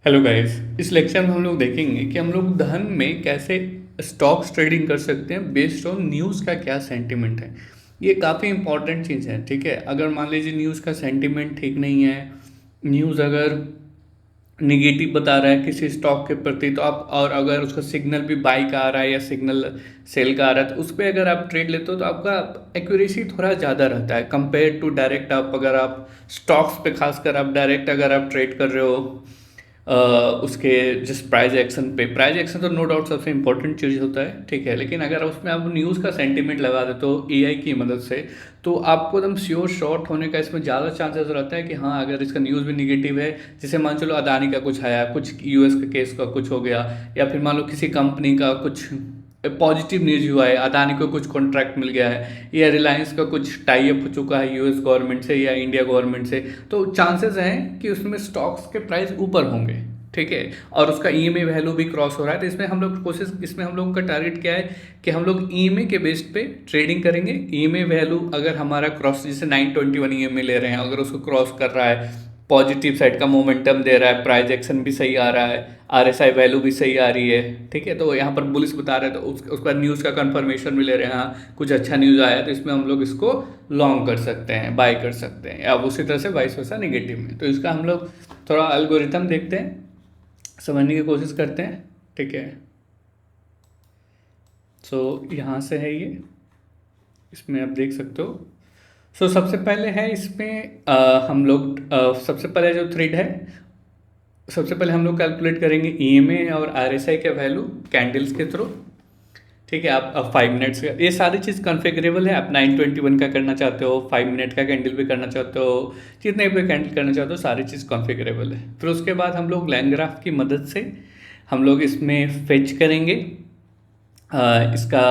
Hello guys. इस lecture में हम लोग देखेंगे कि हम लोग धन में कैसे स्टॉक्स ट्रेडिंग कर सकते हैं बेस्ड ऑन न्यूज़ का क्या सेंटिमेंट है। ये काफ़ी इंपॉर्टेंट चीज़ है, ठीक है। अगर मान लीजिए न्यूज़ का सेंटिमेंट ठीक नहीं है, न्यूज़ अगर निगेटिव बता रहा है किसी स्टॉक के प्रति, तो आप, और अगर उसका सिग्नल भी बाई का आ रहा है या सिग्नल सेल का आ रहा है, तो उस पर अगर आप ट्रेड लेते हो तो आपका एक्यूरेसी थोड़ा ज़्यादा रहता है कंपेयर टू डायरेक्ट। आप अगर आप स्टॉक्स पे खासकर आप डायरेक्ट अगर आप ट्रेड कर रहे हो उसके जिस प्राइस एक्शन पे, प्राइस एक्शन तो नो डाउट सबसे इंपॉर्टेंट चीज़ होता है, ठीक है। लेकिन अगर उसमें आप न्यूज़ का सेंटीमेंट लगा देते हो एआई की मदद से, तो आपको एकदम श्योर शॉर्ट होने का इसमें ज़्यादा चांसेस रहता है कि हाँ, अगर इसका न्यूज़ भी निगेटिव है, जैसे मान चलो अदानी का कुछ आया, कुछ यूएस के केस का कुछ हो गया, या फिर मान लो किसी कंपनी का कुछ पॉजिटिव न्यूज़ हुआ है, अदानी को कुछ कॉन्ट्रैक्ट मिल गया है, या रिलायंस का कुछ टाई अप हो चुका है यूएस गवर्नमेंट से या इंडिया गवर्नमेंट से, तो चांसेस हैं कि उसमें स्टॉक्स के प्राइस ऊपर होंगे, ठीक है। और उसका ईएमए वैल्यू भी क्रॉस हो रहा है, तो इसमें हम लोग कोशिश, इसमें हम लोग का टारगेट क्या है कि हम लोग ईएमए के बेस्ड पे ट्रेडिंग करेंगे। ईएमए वैल्यू अगर हमारा क्रॉस, जैसे 921 ईएमए ले रहे हैं, अगर उसको क्रॉस कर रहा है, पॉजिटिव साइड का मोमेंटम दे रहा है, प्राइस एक्शन भी सही आ रहा है, आरएसआई वैल्यू भी सही आ रही है, ठीक है, तो यहाँ पर बुलिश बता रहे हैं, तो उसके बाद न्यूज़ का कंफर्मेशन भी ले रहे हैं, हाँ कुछ अच्छा न्यूज़ आया है, तो इसमें हम लोग इसको लॉन्ग कर सकते हैं, बाय कर सकते हैं, या उसी तरह से वाइस वर्सा निगेटिव में। तो इसका हम लोग थोड़ा एल्गोरिथम देखते हैं, समझने की कोशिश करते हैं, ठीक है। सो यहाँ से है ये, इसमें आप देख सकते हो। सबसे पहले है इसमें हम लोग सबसे पहले जो थ्रेड है, सबसे पहले हम लोग कैलकुलेट करेंगे ईएमए और आरएसआई का वैल्यू कैंडल्स के थ्रू, ठीक है। आप 5 मिनट्स का, ये सारी चीज़ कॉन्फ़िगरेबल है। आप 921 का करना चाहते हो, 5 मिनट का कैंडल भी करना चाहते हो, जितने भी कैंडल करना चाहते हो, सारी चीज़ कॉन्फ़िगरेबल है। फिर उसके बाद हम लोग लाइन ग्राफ की मदद से हम लोग इसमें फेच करेंगे इसका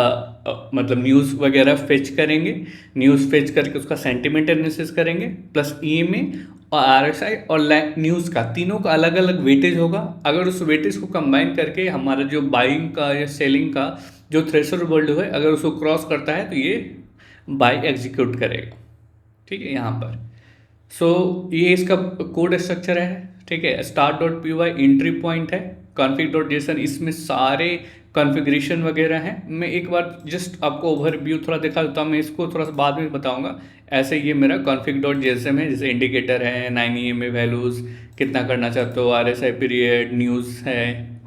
मतलब न्यूज़ वगैरह फेच करेंगे, न्यूज़ फेच करके उसका सेंटिमेंट एनालिसिस करेंगे, प्लस ईएमए और आरएसआई और न्यूज़ का, तीनों का अलग अलग वेटेज होगा। अगर उस वेटेज को कंबाइन करके हमारा जो बाइंग का या सेलिंग का जो थ्रेशोल्ड वैल्यू है, अगर उसको क्रॉस करता है तो ये बाई एग्जीक्यूट करेगा, ठीक है। यहाँ पर ये इसका कोड स्ट्रक्चर है, ठीक है। Start dot P Y entry point है, कॉन्फिग डॉट जेसन इसमें सारे कॉन्फ़िगरेशन वगैरह हैं। मैं एक बार जस्ट आपको ओवरव्यू थोड़ा दिखा देता हूँ, मैं इसको थोड़ा सा बाद में बताऊंगा। ऐसे ये मेरा कॉन्फिग डॉट जेसन है, जैसे इंडिकेटर है, 9 EMA वैल्यूज़ कितना करना चाहते हो, RSI पीरियड, न्यूज़ है,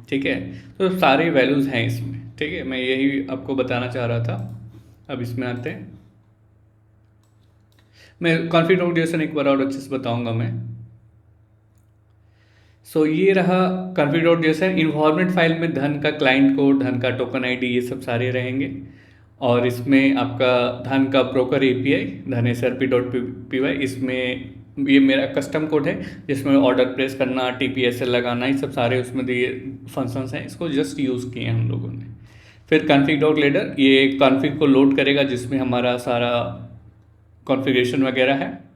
ठीक है। तो सारे वैल्यूज़ हैं इसमें, ठीक है। मैं यही आपको बताना चाह रहा था। अब इसमें आते हैं, मैं कॉन्फिग डॉट जेसन एक बार और अच्छे से बताऊँगा मैं। ये रहा config dot Jason. Environment file में धन का क्लाइंट कोड, धन का टोकन आईडी, ये सब सारे रहेंगे। और इसमें आपका धन का ब्रोकर एपीआई, धन SRP डॉट पी वाई, इसमें ये मेरा कस्टम कोड है, जिसमें ऑर्डर प्लेस करना, TPSL लगाना, ये सब सारे उसमें दिए फंक्शंस हैं। इसको जस्ट यूज़ किए हैं हम लोगों ने। फिर कॉन्फिग डॉट लेडर, ये कॉन्फिग को लोड करेगा जिसमें हमारा सारा कॉन्फ़िगरेशन वगैरह है।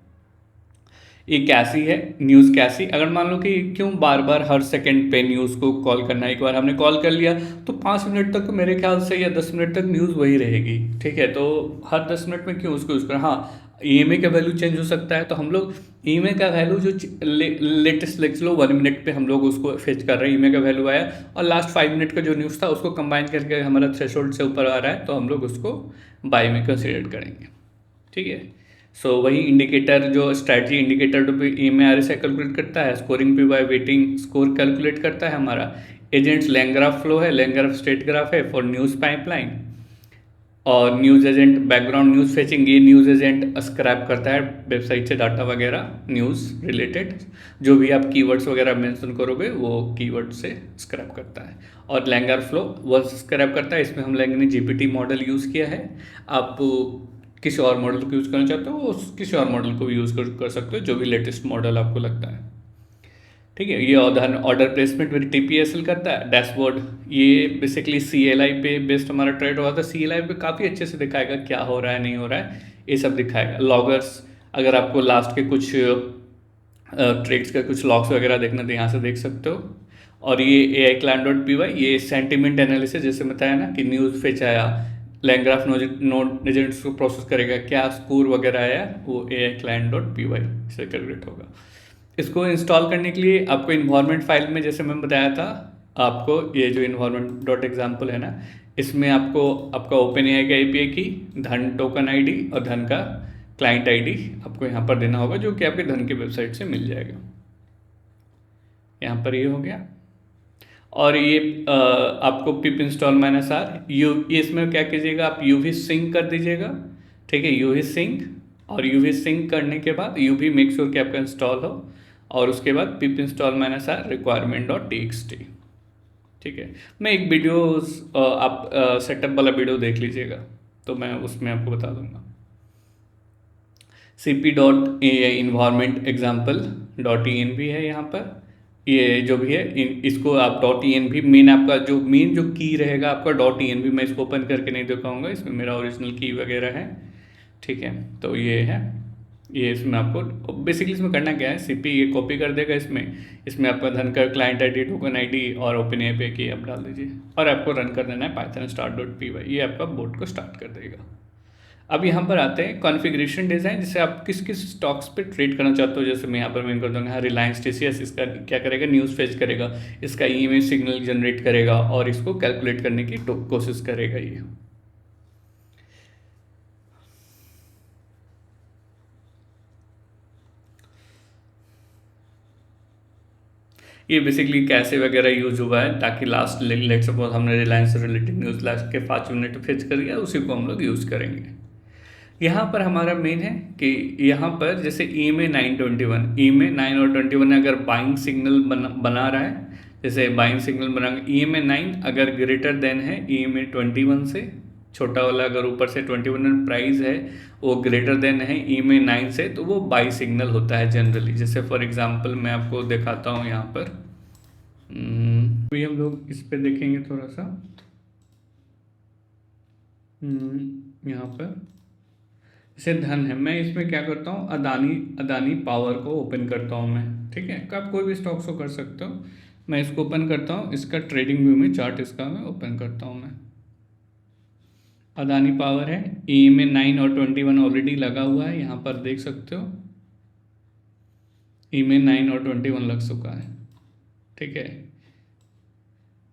ये कैसी है, न्यूज़ कैसी। अगर मान लो कि क्यों बार बार हर सेकंड पे न्यूज़ को कॉल करना है, एक बार हमने कॉल कर लिया तो 5 मिनट तक तो मेरे ख्याल से या 10 मिनट तक न्यूज़ वही रहेगी, ठीक है। तो हर 10 मिनट में क्यों उसको यूज़ करें। हाँ, ईएमए का वैल्यू चेंज हो सकता है, तो हम लोग ईएमए का वैल्यू जो लेटेस्ट लेक्स लो 1 मिनट पे हम लोग उसको फेच कर रहे हैं, ईएमए का वैल्यू आया, और लास्ट 5 मिनट का जो न्यूज़ था उसको कंबाइन करके हमारा थ्रेशोल्ड से ऊपर आ रहा है, तो हम लोग उसको बाय में कंसिडर करेंगे, ठीक है। वही इंडिकेटर, जो स्ट्रैटेजी इंडिकेटर तो EMA RSI कैलकुलेट करता है, scoring P by weighting score calculate करता है हमारा। एजेंट्स लैंग्राफ फ्लो है, लैंग्राफ स्टेट ग्राफ है फॉर न्यूज़ पाइपलाइन। और news agent background news fetching, ये न्यूज़ एजेंट स्क्रैप करता है वेबसाइट से डाटा वगैरह न्यूज़ रिलेटेड, जो भी आप कीवर्ड्स वगैरह मेंशन करोगे वो कीवर्ड से स्क्रैप करता है। और लैंगर फ्लो वो स्क्रैप करता है। इसमें हम लैंगर ने GPT मॉडल यूज़ किया है। आप किसी और मॉडल को यूज़ करना चाहते हो किसी और मॉडल को भी यूज़ कर सकते हो, जो भी लेटेस्ट मॉडल आपको लगता है, ठीक है। ये ऑर्डर प्लेसमेंट में TPSL करता है। डैशबोर्ड, ये बेसिकली CLI पे बेस्ड हमारा ट्रेड हुआ था। CLI पे काफ़ी अच्छे से दिखाएगा क्या हो रहा है नहीं हो रहा है, ये सब दिखाएगा। लॉगर्स, अगर आपको लास्ट के कुछ ट्रेड्स का कुछ लॉग्स वगैरह देखना तो यहाँ से देख सकते हो। और ये AI client dot P Y, ये सेंटिमेंट एनालिसिस, जैसे बताया ना कि न्यूज़ फेच आया, लैंग्राफ नोड एजेंट्स को प्रोसेस करेगा, क्या स्कोर वगैरह आया, वो AI client dot P Y से कैलकुलेट होगा। इसको इंस्टॉल करने के लिए आपको इन्वायरमेंट फाइल में, जैसे मैं बताया था आपको, ये जो इन्वायरमेंट डॉट एग्जाम्पल है ना, इसमें आपको आपका ओपन एआई का एपीआई की, धन टोकन आईडी और धन का क्लाइंट आईडी आपको यहाँ पर देना होगा, जो कि आपके धन की वेबसाइट से मिल जाएगा। यहाँ पर ये हो गया। और ये आपको पिप इंस्टॉल माइनस आर इसमें क्या कीजिएगा, आप यूवी सिंक कर दीजिएगा। ठीक है, यूवी सिंक, और यूवी सिंक करने के बाद यूवी मेक श्योर कि आपका इंस्टॉल हो, और उसके बाद pip install minus R requirement dot txt। ठीक है, मैं एक वीडियो आप सेटअप वाला वीडियो देख लीजिएगा, तो मैं उसमें आपको बता दूंगा। cp.environment.example.env है यहाँ पर, ये जो भी है इसको आप .env मेन, आपका जो मेन जो की रहेगा आपका .env, मैं इसको ओपन करके नहीं दिखाऊंगा, इसमें मेरा ओरिजिनल की वगैरह है। ठीक है, तो ये है, ये इसमें आपको बेसिकली इसमें करना क्या है, सीपी ये कॉपी कर देगा इसमें आपका धन का क्लाइंट आईडी, टोकन आईडी और ओपन एआई की आप डाल दीजिए, और आपको रन कर देना है पाइथन start.py। ये आपका बोर्ड को स्टार्ट कर देगा। अब यहाँ पर आते हैं कॉन्फ़िगरेशन डिज़ाइन, जिससे आप किस किस स्टॉक्स पे ट्रेड करना चाहते हो। जैसे मैं यहाँ पर मेन कर दूँगा, हाँ रिलायंस टीसीएस, इसका क्या करेगा, न्यूज़ फेच करेगा, इसका ईएमए सिग्नल जनरेट करेगा और इसको कैलकुलेट करने की कोशिश करेगा। ये बेसिकली कैसे वगैरह यूज हुआ है, ताकि लास्ट लेट सपोज हमने रिलायंस से रिलेटेड न्यूज़ लास्ट के 5 मिनट फेच कर दिया, उसी को हम लोग यूज़ करेंगे। यहाँ पर हमारा मेन है कि यहाँ पर जैसे EMA 921, EMA 9 और 21 अगर बाइंग सिग्नल बना रहा है, जैसे बाइंग सिग्नल बना, EMA 9 अगर ग्रेटर देन है EMA 21 से, छोटा वाला अगर ऊपर से 21 प्राइस है वो ग्रेटर देन है EMA 9 से, तो वो बाई सिग्नल होता है जनरली। जैसे फॉर एग्जांपल मैं आपको दिखाता हूँ यहाँ पर, अभी हम लोग इस पे देखेंगे थोड़ा सा, यहाँ पर जैसे धन है, मैं इसमें क्या करता हूँ, अदानी पावर को ओपन करता हूँ मैं। ठीक है, आप कोई भी स्टॉक्स को कर सकते हो, मैं इसको ओपन करता हूँ, इसका ट्रेडिंग व्यू में चार्ट इसका मैं ओपन करता हूँ। मैं अदानी पावर है, EMA 9 और 21 ऑलरेडी लगा हुआ है, यहाँ पर देख सकते हो EMA 9 और 21 लग चुका है। ठीक है,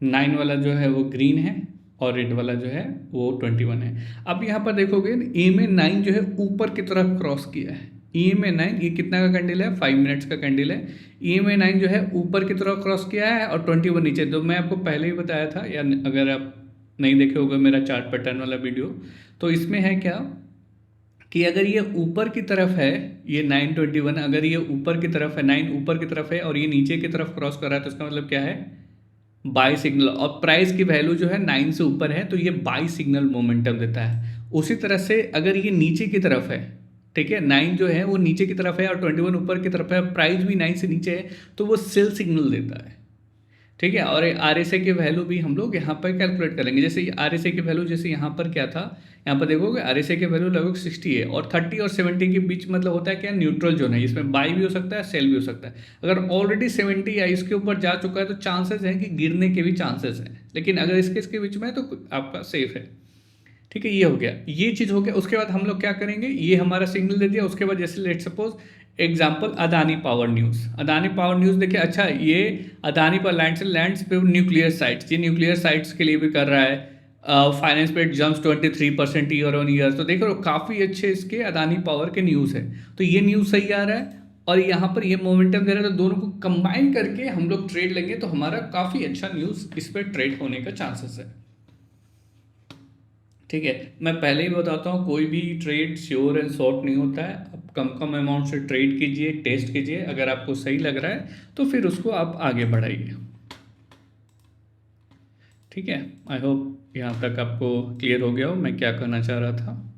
9 वाला जो है वो ग्रीन है और रेड वाला जो है वो 21 है। अब यहाँ पर देखोगे EMA 9 जो है ऊपर की तरफ क्रॉस किया है। EMA 9 ये कितना का कैंडल है, 5 मिनट्स का कैंडल है। EMA 9 जो है ऊपर की तरफ क्रॉस किया है और 21 नीचे। तो मैं आपको पहले ही बताया था, या अगर आप नहीं देखे होगा मेरा चार्ट पैटर्न वाला वीडियो, तो इसमें है क्या कि अगर ये ऊपर की तरफ है, ये 921 अगर ये ऊपर की तरफ है, 9 ऊपर की तरफ है और ये नीचे की तरफ क्रॉस कर रहा है, तो इसका मतलब क्या है, बाई सिग्नल। और प्राइस की वैल्यू जो है 9 से ऊपर है, तो ये बाई सिग्नल मोमेंटम देता है। उसी तरह से अगर ये नीचे की तरफ है, ठीक है, 9 जो है वो नीचे की तरफ है और 21 ऊपर की तरफ है, प्राइस भी 9 से नीचे है, तो वो सेल सिग्नल देता है। ठीक है, और RSI की वैल्यू भी हम लोग यहाँ पर कैलकुलेट करेंगे। जैसे RSI की वैल्यू, जैसे यहाँ पर क्या था, यहाँ पर देखोगे RSI की वैल्यू लगभग 60 है, और 30 और 70 के बीच मतलब होता है क्या, न्यूट्रल जोन है। इसमें बाई भी हो सकता है, सेल भी हो सकता है। अगर ऑलरेडी 70 या इसके ऊपर जा चुका है तो चांसेस हैं कि गिरने के भी चांसेस हैं, लेकिन अगर इसके बीच में है तो आपका सेफ है। ठीक है, ये हो गया, ये चीज़ हो गया। उसके बाद हम लोग क्या करेंगे, ये हमारा सिग्नल दे दिया। उसके बाद जैसे let suppose example Adani power news देखिए, अच्छा ये अदानी पर लैंड्स पे न्यूक्लियर साइट्स, ये न्यूक्लियर साइट्स के लिए भी कर रहा है। फाइनेंस पे जम्प्स 23% ईयर ऑन ईयर। तो देखो काफ़ी अच्छे इसके अदानी पावर के न्यूज़ है, तो ये न्यूज़ सही आ रहा है और यहाँ पर ये मोमेंटम दे रहा है। तो दोनों को कंबाइन करके हम लोग ट्रेड लेंगे तो हमारा काफ़ी अच्छा न्यूज़ इस पर ट्रेड होने का चांसेस है। ठीक है, मैं पहले ही बताता हूँ, कोई भी ट्रेड श्योर एंड शॉर्ट नहीं होता है। आप कम अमाउंट से ट्रेड कीजिए, टेस्ट कीजिए, अगर आपको सही लग रहा है तो फिर उसको आप आगे बढ़ाइए। ठीक है, आई होप यहाँ तक आपको क्लियर हो गया हो मैं क्या कहना चाह रहा था।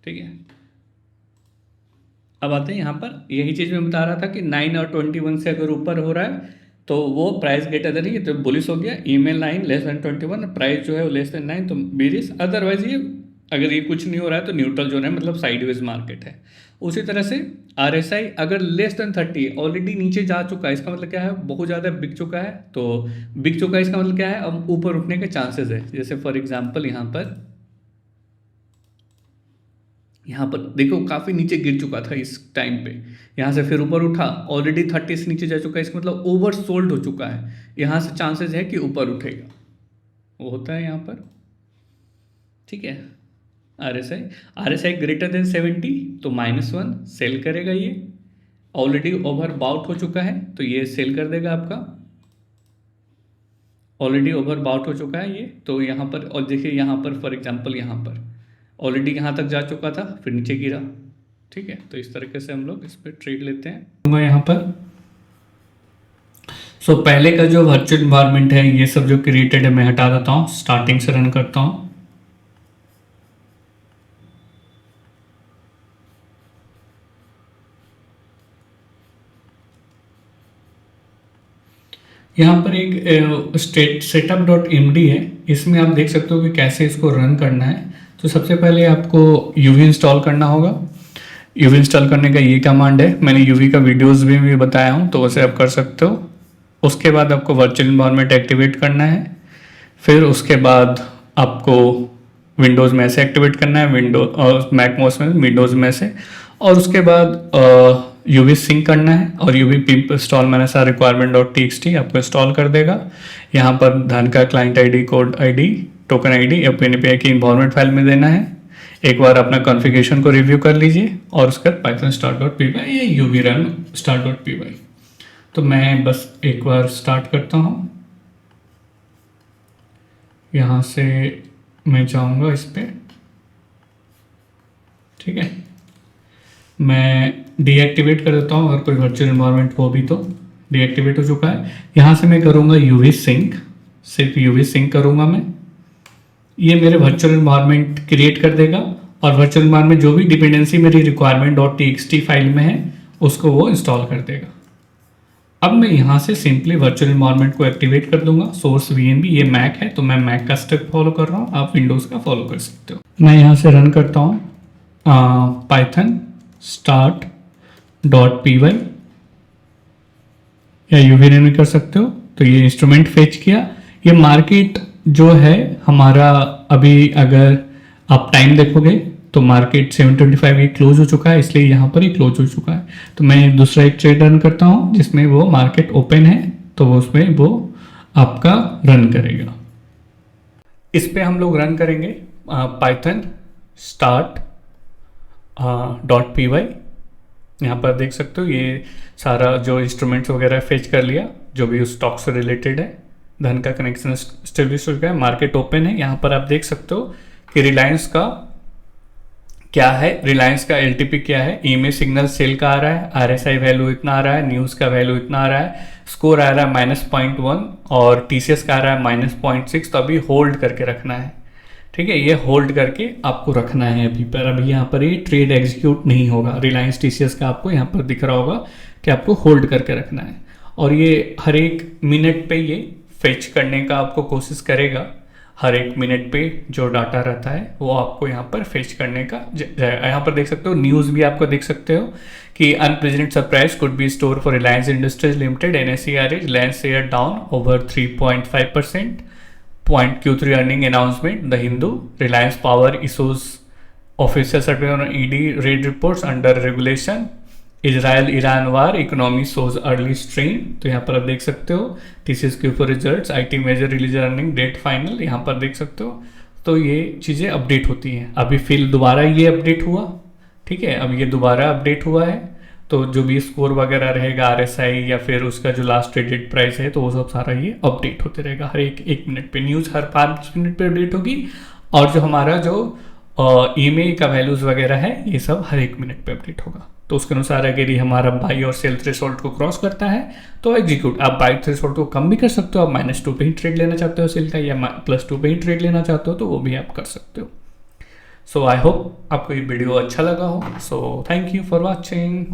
ठीक है, अब आते हैं यहाँ पर, यही चीज़ मैं बता रहा था कि 9 और 21 से अगर ऊपर हो रहा है तो वो प्राइस ग्रेटर देन, ये तो बुलिश हो गया। ईमेल 9 लेस देन 21, प्राइस जो है वो लेस देन 9 तो बेरिश। अदरवाइज ये अगर ये कुछ नहीं हो रहा है तो न्यूट्रल जोन है, मतलब साइडवेज मार्केट है। उसी तरह से RSI अगर लेस देन 30 ऑलरेडी नीचे जा चुका है, इसका मतलब क्या है, बहुत ज़्यादा बिक चुका है। तो बिक चुका है इसका मतलब क्या है, अब ऊपर उठने के चांसेस है। जैसे फॉर एग्जाम्पल यहाँ पर यहाँ पर देखो काफ़ी नीचे गिर चुका था इस टाइम पे, यहाँ से फिर ऊपर उठा, ऑलरेडी 30 से नीचे जा चुका है, इसका मतलब ओवर सोल्ड हो चुका है। यहाँ से चांसेस है कि ऊपर उठेगा, वो होता है यहाँ पर। ठीक है, RSI ग्रेटर देन 70 तो -1 सेल करेगा, ये ऑलरेडी ओवर बाउट हो चुका है तो ये सेल कर देगा आपका, ऑलरेडी ओवर बाउट हो चुका है ये। तो यहाँ पर और देखिए यहाँ पर फॉर एग्जांपल यहाँ पर ऑलरेडी यहाँ तक जा चुका था, फिर नीचे गिरा। ठीक है, तो इस तरीके से हम लोग इस पर ट्रेड लेते हैं यहाँ पर। सो पहले का जो वर्चुअल इन्वायरमेंट है ये सब जो क्रिएटेड है मैं हटा देता हूँ, स्टार्टिंग से रन करता हूँ। यहाँ पर एक setup.md है, इसमें आप देख सकते हो कि कैसे इसको रन करना है। तो सबसे पहले आपको UV इंस्टॉल करना होगा। UV इंस्टॉल करने का ये कमांड है, मैंने UV का वीडियोस भी बताया हूँ तो वैसे आप कर सकते हो। उसके बाद आपको वर्चुअल इन्वायरमेंट एक्टिवेट करना है, फिर उसके बाद आपको विंडोज़ में से एक्टिवेट करना है, विंडो और मैक मोस में विंडोज़ में से, और उसके बाद UV सिंक करना है और UV पिंप इंस्टॉल मैंने सारा requirement.txt आपको इंस्टॉल कर देगा। यहाँ पर धन का client ID, code ID, token ID OpenAPI की इन्वायरमेंट फाइल में देना है। एक बार अपना कॉन्फ़िगरेशन को रिव्यू कर लीजिए और उसके बाद python start.py या UV run start.py। तो मैं बस एक बार स्टार्ट करता हूँ, यहाँ से मैं जाऊँगा इस पर। ठीक है, मैं डीएक्टिवेट कर देता हूँ, अगर कोई वर्चुअल इन्वायरमेंट हो भी तो। डीएक्टिवेट हो चुका है। यहाँ से मैं करूँगा UV सिंक, सिर्फ UV सिंक करूँगा मैं, ये मेरे वर्चुअल इन्वायरमेंट क्रिएट कर देगा और वर्चुअल इन्वायरमेंट जो भी डिपेंडेंसी मेरी requirement.txt फाइल में है उसको वो इंस्टॉल कर देगा। अब मैं यहाँ से सिंपली वर्चुअल इन्वायरमेंट को एक्टिवेट कर दूंगा। सोर्स VNB, ये मैक है तो मैं मैक का स्टेप फॉलो कर रहा हूँ, आप विंडोज़ का फॉलो कर सकते हो। मैं यहाँ से रन करता हूँ python start.py या UV रन कर सकते हो। तो ये इंस्ट्रूमेंट फेच किया। ये मार्केट जो है हमारा अभी अगर आप टाइम देखोगे तो मार्केट 725 ये क्लोज हो चुका है, इसलिए यहाँ पर ही क्लोज हो चुका है। तो मैं दूसरा एक ट्रेड रन करता हूँ जिसमें वो मार्केट ओपन है तो वो उसमें वो आपका रन करेगा। इस पे हम लोग रन करेंगे python start.py। यहाँ पर देख सकते हो ये सारा जो इंस्ट्रूमेंट्स वगैरह फेच कर लिया जो भी उस स्टॉक से रिलेटेड है। धन का कनेक्शन स्टेब्लिश हो गया है, मार्केट ओपन है। यहाँ पर आप देख सकते हो कि रिलायंस का क्या है, रिलायंस का LTP क्या है, EMA सिग्नल सेल का आ रहा है, RSI वैल्यू इतना आ रहा है, न्यूज़ का वैल्यू इतना आ रहा है, स्कोर आ रहा है -0.1 और TCS का आ रहा है -0.6। तो अभी होल्ड करके रखना है। ठीक है, ये होल्ड करके आपको रखना है अभी पर। अभी यहाँ पर ये ट्रेड एग्जीक्यूट नहीं होगा। रिलायंस TCS का आपको यहाँ पर दिख रहा होगा कि आपको होल्ड करके रखना है और ये हर एक मिनट पे ये फेच करने का आपको कोशिश करेगा। हर एक मिनट पे जो डाटा रहता है वो आपको यहाँ पर फेच करने का जाएगा। यहाँ पर देख सकते हो न्यूज़ भी आपको देख सकते हो कि unpleasant surprise could be store for Reliance industries limited NSE Reliance share down over 3.5%। Q3 earning announcement, The Hindu, Reliance Power issues official certificate on ED raid reports under regulation, Israel-Iran war, economy shows early strain। तो यहाँ पर आप देख सकते हो TCS Q4 results, IT major release earning date final, यहाँ पर देख सकते हो। तो ये चीज़ें अपडेट होती हैं। अभी फिर दोबारा ये अपडेट हुआ। ठीक है, अब ये दोबारा अपडेट हुआ है तो जो भी स्कोर वगैरह रहेगा RSI या फिर उसका जो लास्ट ट्रेडेड प्राइस है तो वो सब सारा ये अपडेट होते रहेगा हर एक मिनट पे। न्यूज़ हर 5 मिनट पे अपडेट होगी और जो हमारा जो EMA का वैल्यूज़ वगैरह है ये सब हर 1 मिनट पे अपडेट होगा। तो उसके अनुसार अगर ये हमारा बाई और सेल थ्रेशोल्ड को क्रॉस करता है तो एग्जीक्यूट। आप बाई थ्रेशोल्ड को कम भी कर सकते हो, आप -2 पे ही ट्रेड लेना चाहते हो सेल का या +2 पे ही ट्रेड लेना चाहते हो तो वो भी आप कर सकते हो। सो आई होप आपको ये वीडियो अच्छा लगा हो। So thank you for watching.